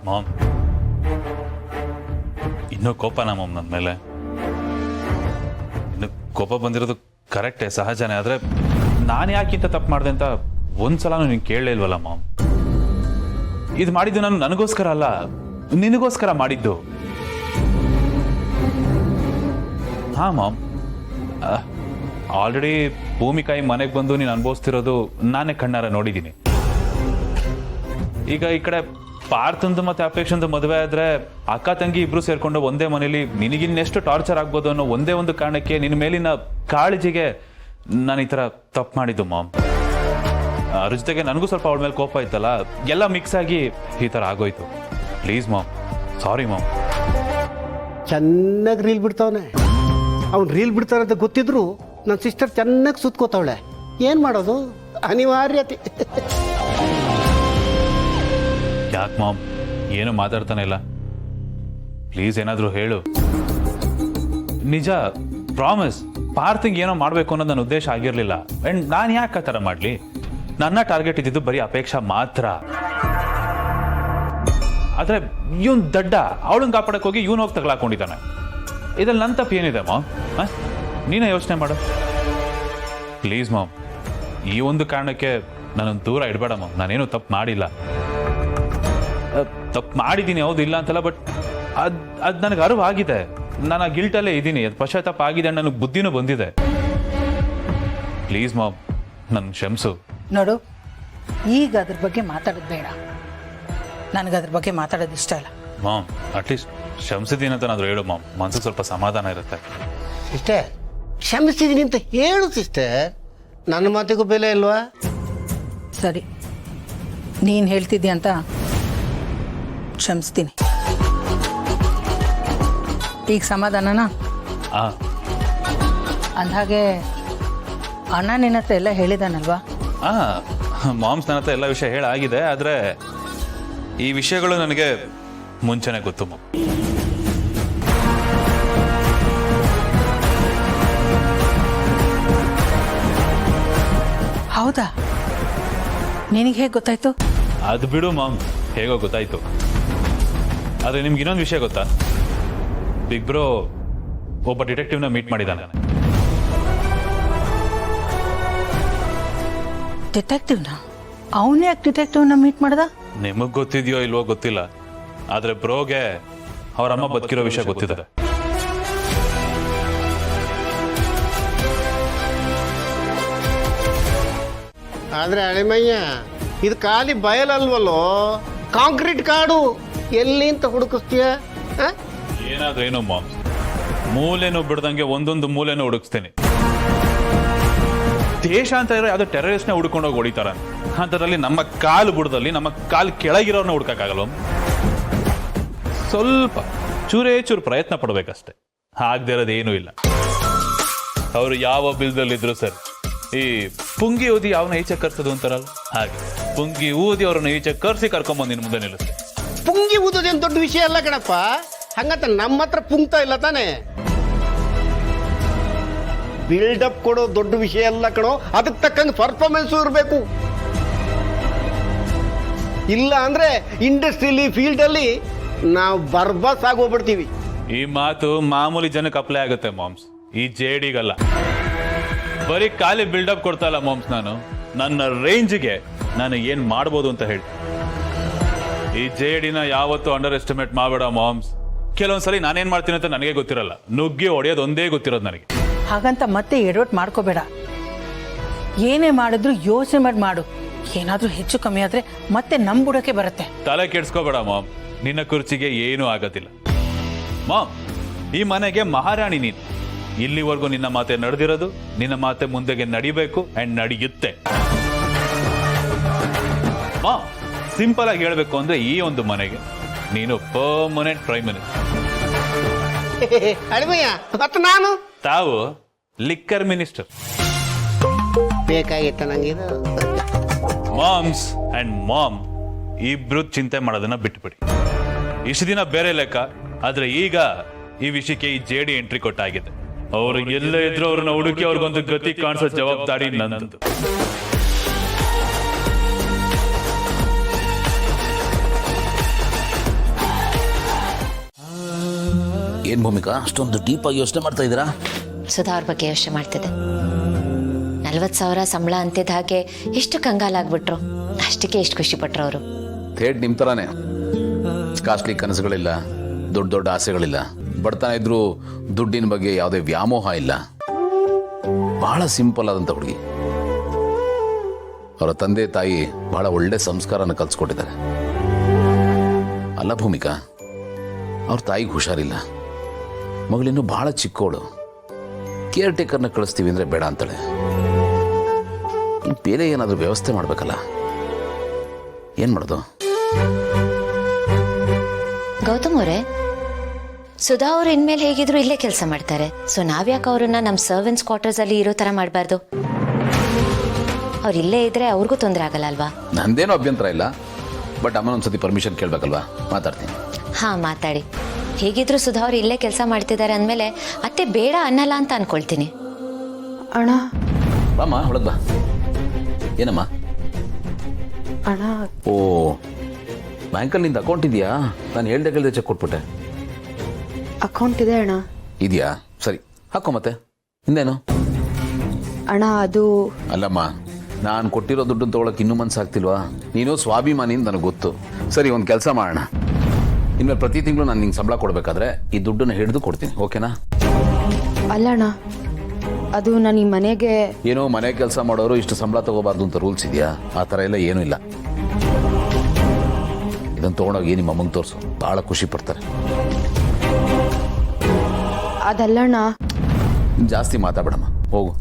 Ma'am, ಇನ್ನೂ ಕೋಪನಾ ma'am ನನ್ನ ಮೇಲೆ? ಇನ್ನು ಕೋಪ ಬಂದಿರೋದು ಕರೆಕ್ಟೇ, ಸಹಜನೇ. ಆದರೆ ನಾನು ಯಾಕಿಂತ ತಪ್ಪು ಮಾಡಿದೆ ಅಂತ ಒಂದ್ಸಲನೂ ನೀನು ಕೇಳಲೇ ಇಲ್ವಲ್ಲ ಮಾಮ್. ಇದು ಮಾಡಿದ್ದು ನಾನು ನನಗೋಸ್ಕರ ಅಲ್ಲ, ನಿನಗೋಸ್ಕರ ಮಾಡಿದ್ದು. ಹಾ ಮಾಮ್, ಆಲ್ರೆಡಿ ಭೂಮಿಕಾಯಿ ಮನೆಗೆ ಬಂದು ನೀನು ಅನುಭವಿಸ್ತಿರೋದು ನಾನೇ ಕಣ್ಣಾರ ನೋಡಿದ್ದೀನಿ. ಈಗ ಈ ಕಡೆ ಪಾರ್ಥಂದು ಮತ್ತೆ ಅಪೇಕ್ಷಂದು ಮದುವೆ ಆದ್ರೆ ಅಕ್ಕ ತಂಗಿ ಇಬ್ರು ಸೇರ್ಕೊಂಡು ಒಂದೇ ಮನೇಲಿ ನಿನಗಿನ್ನೆಷ್ಟು ಟಾರ್ಚರ್ ಆಗ್ಬೋದು ಅನ್ನೋ ಒಂದೇ ಒಂದು ಕಾರಣಕ್ಕೆ ನಿನ್ನ ಮೇಲಿನ ಕಾಳಜಿಗೆ ನಾನು ಈ ಥರ ತಪ್ಪು ಮಾಡಿದ್ದು ಮಾಮ್. ಅದ್ರ ಜೊತೆಗೆ ನನಗೂ ಸ್ವಲ್ಪ ಅವಳ ಮೇಲೆ ಕೋಪ ಇತ್ತಲ್ಲ, ಎಲ್ಲ ಮಿಕ್ಸ್ ಆಗಿ ಈ ಥರ ಆಗೋಯ್ತು. Please ma'am, sorry ma'am. ಚೆನ್ನಾಗಿ ರೀಲ್ ಬಿಡ್ತಾವನೆ. ಅವ್ನು ರೀಲ್ ಬಿಡ್ತಾನೆ ಅಂತ ಗೊತ್ತಿದ್ರು ನನ್ನ ಸಿಸ್ಟರ್ ಚೆನ್ನಾಗಿ ಸುತ್ಕೋತಾವಳೆ. ಏನು ಮಾಡೋದು, ಅನಿವಾರ್ಯತೆ. ಯಾಕೆ ಮಾಮ್ ಏನು ಮಾತಾಡ್ತಾನೆ ಇಲ್ಲ? ಪ್ಲೀಸ್ ಏನಾದರೂ ಹೇಳು. ನಿಜ, ಪ್ರಾಮಿಸ್, ಪಾರ್ಥಿಂಗ್ ಏನೋ ಮಾಡಬೇಕು ಅನ್ನೋದು ನನ್ನ ಉದ್ದೇಶ ಆಗಿರಲಿಲ್ಲ. ಆ್ಯಂಡ್ ನಾನು ಯಾಕೆ ಆ ಥರ ಮಾಡಲಿ? ನನ್ನ ಟಾರ್ಗೆಟ್ ಇದ್ದಿದ್ದು ಬರೀ ಅಪೇಕ್ಷಾ ಮಾತ್ರ. ಆದರೆ ಇವನ್ ದಡ್ಡ ಅವಳನ್ನ ಕಾಪಾಡಕ್ಕೆ ಹೋಗಿ ಇವನು ಹೋಗಿ ತಗಲಾಕೊಂಡಿದ್ದಾನೆ. ಇದ್ರಲ್ಲಿ ನನ್ನ ತಪ್ಪು ಏನಿದೆ ಮಾಮ್? ನೀನೇ ಯೋಚನೆ ಮಾಡು ಪ್ಲೀಸ್ ಮಾಮ್. ಈ ಒಂದು ಕಾರಣಕ್ಕೆ ನನ್ನನ್ನು ದೂರ ಇಡಬೇಡ ಮಾಮ್. ನಾನೇನು ತಪ್ಪು ಮಾಡಿಲ್ಲ. ತಪ್ಪು ಮಾಡಿದ್ದೀನಿ, ಹೌದು, ಇಲ್ಲ ಅಂತಲ್ಲ. ಬಟ್ ಅದು ನನಗೆ ಅರಿವಾಗಿದೆ. ನಾನು ಆ ಗಿಲ್ಟಲ್ಲೇ ಇದ್ದೀನಿ. ಅದು ಪಶ್ಚಾತ್ತಾಪ ಆಗಿದೆ, ನನಗೆ ಬುದ್ಧಿನೂ ಬಂದಿದೆ. ಪ್ಲೀಸ್ ಮಾಮ್, ನನ್ನ ಕ್ಷಮಿಸು. ನೋಡು, ಈಗ ಅದ್ರ ಬಗ್ಗೆ ಮಾತಾಡೋದು ಬೇಡ. ನನಗದ್ರ ಬಗ್ಗೆ ಮಾತಾಡೋದು ಇಷ್ಟ ಇಲ್ಲ. ಮಾಮ್, ಅಟ್ಲೀಸ್ಟ್ ಕ್ಷಮಿಸಿದ್ದೀನಿ ಅಂತ ನಾದ್ರು ಹೇಳು ಮಾಮ್. ಮನ್ಸಿಗೆ ಸ್ವಲ್ಪ ಸಮಾಧಾನ ಇರುತ್ತೆ. ಸಿಸ್ಟರ್, ಕ್ಷಮಿಸಿದ್ದೀನಿ ಅಂತ ಹೇಳು ಸಿಸ್ಟರ್. ನನ್ನ ಮಾತಿಗೂ ಬೆಲೆ ಇಲ್ವಾ? ಸರಿ, ನೀನು ಹೇಳ್ತಿದ್ದಿ ಅಂತ ಕ್ಷಮಿಸ್ತೀನಿ. ಈಗ ಸಮಾಧಾನನಾ? ಅಂದಹಾಗೆ ಅಣ್ಣ ನಿನ್ನ ಹತ್ರ ಎಲ್ಲ ಹೇಳಿದಾನಲ್ವಾ? ಮಾಮ್ಸ್ ನನ್ನ ಹತ್ರ ಎಲ್ಲ ವಿಷಯ ಹೇಳಾಗಿದೆ. ಆದರೆ ಈ ವಿಷಯಗಳು ನನಗೆ ಮುಂಚೆನೆ ಗೊತ್ತು ಮಾಮ್. ಹೌದಾ? ನಿನಗೆ ಹೇಗೆ ಗೊತ್ತಾಯ್ತು? ಅದು ಬಿಡು ಮಾಮ್, ಹೇಗೋ ಗೊತ್ತಾಯ್ತು. ಆದರೆ ನಿಮ್ಗೆ ಇನ್ನೊಂದು ವಿಷಯ ಗೊತ್ತಾ? ಬಿಗ್ ಬ್ರೋ ಒಬ್ಬ ಡಿಟೆಕ್ಟಿವ್ನ ಮೀಟ್ ಮಾಡಿದ್ದಾನೆ. ಡಿಟೆಕ್ಟಿವ್ನ? ಅವನೇ ಯಾಕೆ ಡಿಟೆಕ್ಟಿವ್ನ ಮೀಟ್ ಮಾಡ್ದ? ನಿಮಗೆ ಗೊತ್ತಿದೆಯೋ ಇಲ್ವೋ ಗೊತ್ತಿಲ್ಲ, ಆದರೆ ಬ್ರೋಗೆ ಅವರಮ್ಮ ಬದುಕಿರೋ ವಿಷಯ ಗೊತ್ತಿದೆ. ಆದ್ರೆ ಅಳೆಮಯ್ಯ, ಇದು ಖಾಲಿ ಬಯಲಲ್ವಲ್ಲೋ, ಕಾಂಕ್ರೀಟ್ ಕಾಡು. ಎಲ್ಲಿ ಅಂತ ಹುಡುಕಿಸ್ತೀಯ? ಏನಾದ್ರೂ ಏನೋ ಮಾಮ್, ಮೂಲೆನೂ ಬಿಡ್ದಂಗೆ ಒಂದೊಂದು ಮೂಲೆನೂ ಹುಡುಕ್ಸ್ತೇನೆ. ದೇಶ ಅಂತ ಇರೋ ಯಾವ್ದೋ ಟೆರರಿಸ್ಟ್ನ ಹುಡ್ಕೊಂಡೋಗಿ ಹೊಡಿತಾರ ಅಂತದ್ರಲ್ಲಿ ನಮ್ಮ ಕಾಲು ಬುಡದಲ್ಲಿ ನಮ್ಮ ಕಾಲು ಕೆಳಗಿರೋರ್ನ ಹುಡ್ಕಕ್ಕಾಗಲ್ಲ. ಸ್ವಲ್ಪ ಚೂರೇ ಚೂರು ಪ್ರಯತ್ನ ಪಡ್ಬೇಕಷ್ಟೆ. ಆಗದೆ ಇರೋದೇನೂ ಇಲ್ಲ. ಅವರು ಯಾವ ಬಿಲ್ದಲ್ಲಿದ್ರು ಸರ್, ಈ ಪುಂಗಿ ಊದಿ ಯಾವನ್ನ ಈಚೆ ಕರ್ಸೋದು ಅಂತಾರಲ್ಲ, ಹಾಗೆ ಪುಂಗಿ ಊದಿ ಅವ್ರನ್ನ ಈಚೆ ಕರ್ಸಿ ಕರ್ಕೊಂಬಂದು ನಿನ್ ಮುಂದೆ ನಿಲ್ಲಿಸ್ತೆ. ಪುಂಗಿ ಊದೋದೇನು ದೊಡ್ಡ ವಿಷಯ ಅಲ್ಲ ಕಣಪ್ಪ. ಹಂಗಂತ ನಮ್ಮ ಹತ್ರ ಪುಂಗ್ತಾ ಇಲ್ಲ ತಾನೆ. ಬಿಲ್ಡಪ್ ಕೊಡೋ ದೊಡ್ಡ ವಿಷಯ ಅಲ್ಲ ಕಣೋ. ಅದಕ್ಕೆ ತಕ್ಕಂಗೆ ಪರ್ಫಾರ್ಮೆನ್ಸು ಇರಬೇಕು. ಇಲ್ಲ ಅಂದ್ರೆ ಇಂಡಸ್ಟ್ರಿಲಿ, ಫೀಲ್ಡಲ್ಲಿ ನಾವು ಬರ್ಬಸ್ ಆಗೋಗ್ಬಿಡ್ತೀವಿ. ಈ ಮಾತು ಮಾಮೂಲಿ ಜನಕ್ಕೆ ಅಪ್ಲೈ ಆಗುತ್ತೆ ಮಾಮ್ಸ್, ಈ ಜೇಡಿಗಲ್ಲ. ಬರೀ ಖಾಲಿ ಬಿಲ್ಡಪ್ ಕೊಡ್ತಾ ಇಲ್ಲ ಮಾಮ್ಸ್. ನಾನು ನನ್ನ ರೇಂಜ್ಗೆ ನಾನು ಏನ್ ಮಾಡ್ಬೋದು ಅಂತ ಹೇಳಿ. ಈ ಜೇಡಿನ ಯಾವತ್ತೂ ಅಂಡರ್ ಎಸ್ಟಿಮೇಟ್ ಮಾಡಬೇಡ ಮಾಮ್ಸ್. ಕೆಲವೊಂದ್ಸಲಿ ನಾನೇನ್ ಮಾಡ್ತೀನಿ ಅಂತ ನನಗೆ ಗೊತ್ತಿರಲ್ಲ. ನುಗ್ಗಿ ಹೊಡೆಯೋದು ಒಂದೇ ಗೊತ್ತಿರೋದು ನನಗೆ. ಹಾಗಂತ ಮತ್ತೆ ಎಡವಟ್ ಮಾಡ್ಕೋಬೇಡ. ಏನೇ ಮಾಡಿದ್ರು ಯೋಚನೆ ಮಾಡಿ ಮಾಡು. ಏನಾದ್ರೂ ಹೆಚ್ಚು ಕಮ್ಮಿ ಆದ್ರೆ ಮತ್ತೆ ನಮ್ ಬುಡಕ್ಕೆ ಬರುತ್ತೆ. ತಲೆ ಕೆಡ್ಸ್ಕೋಬೇಡ ಮಾಮ್, ನಿನ್ನ ಕುರ್ಚಿಗೆ ಏನೂ ಆಗೋದಿಲ್ಲ. ಮಾಮ್, ಈ ಮನೆಗೆ ಮಹಾರಾಣಿ ನೀನು. ಇಲ್ಲಿವರೆಗೂ ನಿನ್ನ ಮಾತೆ ನಡೆದಿರೋದು, ನಿನ್ನ ಮಾತೆ ಮುಂದೆಗೆ ನಡಿಬೇಕು ಅಂಡ್ ನಡೆಯುತ್ತೆ. ಮಾಮ್, ಸಿಂಪಲ್ ಆಗಿ ಹೇಳ್ಬೇಕು ಅಂದ್ರೆ ಈ ಒಂದು ಮನೆಗೆ ನೀನು ಪರ್ಮನೆಂಟ್ ಪ್ರೈಮ್ ಮಿನಿಸ್ಟರ್. ಅಳಿಮಯ್ಯ, ಮತ್ತೆ ನಾನು ತಾವು ಲಿಕ್ಕರ್ ಮಿನಿಸ್ಟರ್. ಬೇಕಾಗಿತ್ತ ನಂಗಿದು. ಮಾಮ್ಸ್ ಅಂಡ್ ಮಾಮ್ ಇಬ್ರು ಚಿಂತೆ ಮಾಡೋದನ್ನ ಬಿಟ್ಬಿಡಿ. ಇಷ್ಟು ದಿನ ಬೇರೆ ಲೆಕ್ಕ, ಆದ್ರೆ ಈಗ ಈ ವಿಷಯಕ್ಕೆ ಈ ಜೆಡಿ ಎಂಟ್ರಿ ಕೊಟ್ಟಾಗಿದೆ. ಅವರು ಎಲ್ಲ ಇದ್ರು ಅವ್ರನ್ನ ಹುಡುಕಿ ಅವ್ರಿಗೊಂದು ಗತಿ ಕಾಣಿಸೋ ಜವಾಬ್ದಾರಿ ನನ್ನದು. ಏನು ಭೂಮಿಕಾ ಅಷ್ಟೊಂದು ಡೀಪಾಗಿ ಯೋಚನೆ ಮಾಡ್ತಾ ಇದ್ದೀರಾ? ಸುಧಾ ಅವ್ರ ಬಗ್ಗೆ ಯೋಚನೆ ಮಾಡ್ತಿದ್ದೆ. 40,000 ಸಂಬಳ ಅಂತಿದ್ದ ಹಾಗೆ ಎಷ್ಟು ಕಂಗಾಲಾಗ್ಬಿಟ್ರು, ಅಷ್ಟಕ್ಕೆ ಎಷ್ಟು ಖುಷಿ ಪಟ್ರು ಅವರು. ಥೇಟ್ ನಿಮ್ಮ ಥರನೇ ಕಾಸ್ಟ್ಲಿ ಕನಸುಗಳಿಲ್ಲ, ದೊಡ್ಡ ದೊಡ್ಡ ಆಸೆಗಳಿಲ್ಲ, ಬಡತನ ಇದ್ರೂ ದುಡ್ಡಿನ ಬಗ್ಗೆ ಯಾವುದೇ ವ್ಯಾಮೋಹ ಇಲ್ಲ. ಬಹಳ ಸಿಂಪಲ್ ಆದಂಥ ಹುಡುಗಿ. ಅವರ ತಂದೆ ತಾಯಿ ಬಹಳ ಒಳ್ಳೆ ಸಂಸ್ಕಾರನ ಕಲಿಸ್ಕೊಟ್ಟಿದ್ದಾರೆ. ಅಲ್ಲ ಭೂಮಿಕಾ, ಅವ್ರ ತಾಯಿಗೆ ಹುಷಾರಿಲ್ಲ, ಮಗಳಿನ್ನೂ ಬಹಳ ಚಿಕ್ಕವಳು. ಕೇರ್ ಟೇಕರ್ನ ಕಳಿಸ್ತೀವಿ ಅಂದರೆ ಬೇಡ ಅಂತಾಳೆ. ಬೇರೆ ಏನಾದರೂ ವ್ಯವಸ್ಥೆ ಮಾಡಬೇಕಲ್ಲ, ಏನು ಮಾಡೋದು? ಗೌತಮ್ ಅವರೇ, ಸುಧಾ ಅವರು ಇನ್ಮೇಲೆ ಹೇಗಿದ್ರು ಇಲ್ಲೇ ಕೆಲಸ ಮಾಡ್ತಾರೆ. ಸೊ ನಾವ್ಯಾಕೆ ಅವ್ರನ್ನ ನಮ್ಮ ಸರ್ವೆಂಟ್ಸ್ ಕ್ವಾರ್ಟರ್ಸ್ ಅಲ್ಲಿ ಇರೋ ತರ ಮಾಡಬಾರ್ದು? ಅವ್ರು ಇಲ್ಲೇ ಇದ್ರೆ ಅವ್ರಿಗೂ ತೊಂದರೆ ಆಗಲ್ಲ ಅಲ್ವಾ? ನಂದೇನೂ ಅಭ್ಯಂತರ ಇಲ್ಲ, ಬಟ್ ಅಮ್ಮನ ಒಂದ್ಸತಿ ಪರ್ಮಿಷನ್ ಕೇಳಬೇಕಲ್ವಾ? ಮಾತಾಡ್ತೀನಿ. ಹಾ, ಮಾತಾಡಿ. ಹೇಗಿದ್ರು ಸುಧಾ ಅವ್ರು ಇಲ್ಲೇ ಕೆಲಸ ಮಾಡ್ತಿದ್ದಾರೆ ಅಂದಮೇಲೆ ಅತ್ತೆ ಬೇಡ ಅನ್ನಲ್ಲ ಅಂತ ಅನ್ಕೊಳ್ತೀನಿ. ಅಣ್ಣ ಬಾಮ್ಮ ಒಳಗೆ ಬಾ. ಏನಮ್ಮ? ಅಣ್ಣ, ಓ, ಬ್ಯಾಂಕಲ್ಲಿ ನಿಂದು ಅಕೌಂಟ್ ಇದೆಯಾ? ನಾನು ಹೇಳ್ದೆ ಚೆಕ್ ಕೊಟ್ಬಿಟ್ಟೆ. ಅಕೌಂಟ್ ಇದೆ ಅಣ್ಣ. ಇದೆಯಾ? ಸರಿ, ಹಾಕೋ ಮತ್ತೆ. ಹಿಂದೇನು? ಅಣ್ಣ ಅದು ಅಲ್ಲಮ್ಮ, ನಾನು ಕೊಟ್ಟಿರೋ ದುಡ್ಡನ್ನು ತೊಗೊಳಕ್ಕೆ ಇನ್ನೂ ಮನ್ಸಾಗ್ತಿಲ್ವಾ? ನೀನು ಸ್ವಾಭಿಮಾನಿಯಿಂದ ನನಗೆ ಗೊತ್ತು. ಸರಿ, ಒಂದು ಕೆಲಸ ಮಾಡೋಣ. ಇನ್ಮೇಲೆ ಪ್ರತಿ ತಿಂಗಳು ನಾನು ನಿಂಗೆ ಸಂಬಳ ಕೊಡಬೇಕಾದ್ರೆ ಈ ದುಡ್ಡನ್ನು ಹಿಡಿದು ಕೊಡ್ತೀನಿ, ಓಕೆನಾ? ಅಲ್ಲ ಅಣ್ಣ, ಅದು ನಾನು ಈ ಮನೆಗೆ ಏನೋ ಮನೆ ಕೆಲಸ ಮಾಡೋರು ಇಷ್ಟು ಸಂಬಳ ತಗೋಬಾರ್ದು ಅಂತ ರೂಲ್ಸ್ ಇದೆಯಾ? ಆ ಥರ ಎಲ್ಲ ಏನೂ ಇಲ್ಲ. ಇದನ್ನು ತೊಗೊಂಡೋಗಿ ನಿಮ್ಮ ಅಮ್ಮಂಗೆ ತೋರಿಸು, ಭಾಳ ಖುಷಿ ಪಡ್ತಾರೆ. ಅದಲ್ಲ ಅಣ್ಣ. ಜಾಸ್ತಿ ಮಾತಾಡಬೇಡಮ್ಮ, ಹೋಗು.